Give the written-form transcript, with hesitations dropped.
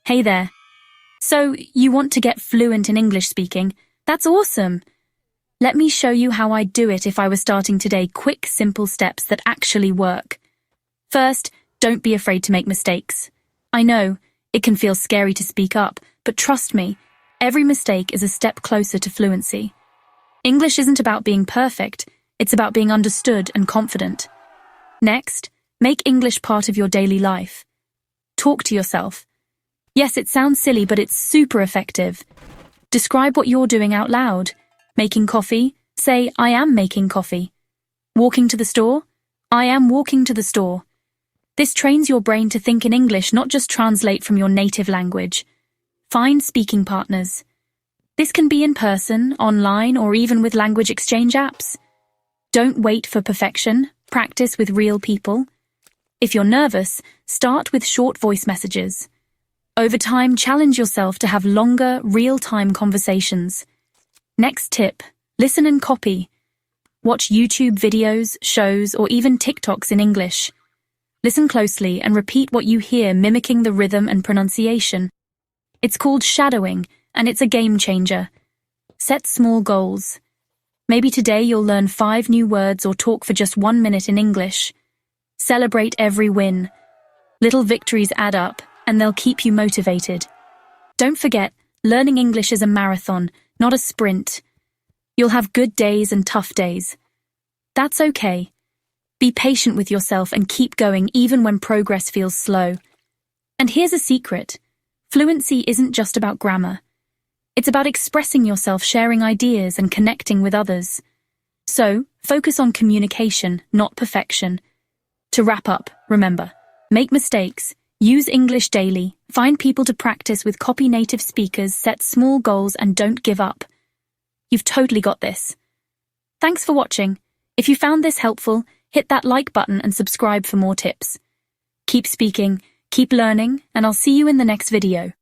Hey there. So, you want to get fluent in English speaking? That's awesome! Let me show you how I'd do it if I were starting today. Quick, simple steps that actually work. First, don't be afraid to make mistakes. I know, it can feel scary to speak up, but trust me, every mistake is a step closer to fluency. English isn't about being perfect, it's about being understood and confident. Next, make English part of your daily life. Talk to yourself. Yes, it sounds silly, but it's super effective. Describe what you're doing out loud. Making coffee? Say, I am making coffee. Walking to the store? I am walking to the store. This trains your brain to think in English, not just translate from your native language. Find speaking partners. This can be in person, online, or even with language exchange apps. Don't wait for perfection. Practice with real people. If you're nervous, start with short voice messages. Over time, challenge yourself to have longer, real-time conversations. Next tip, listen and copy. Watch YouTube videos, shows, or even TikToks in English. Listen closely and repeat what you hear, mimicking the rhythm and pronunciation. It's called shadowing, and it's a game changer. Set small goals. Maybe today you'll learn 5 new words or talk for just 1 minute in English. Celebrate every win. Little victories add up, and they'll keep you motivated. Don't forget, learning English is a marathon, not a sprint. You'll have good days and tough days. That's okay. Be patient with yourself and keep going even when progress feels slow. And here's a secret. Fluency isn't just about grammar. It's about expressing yourself, sharing ideas, and connecting with others. So, focus on communication, not perfection. To wrap up, remember, make mistakes, use English daily, find people to practice with, copy native speakers, set small goals, and don't give up. You've totally got this. Thanks for watching. If you found this helpful, hit that like button and subscribe for more tips. Keep speaking, keep learning, and I'll see you in the next video.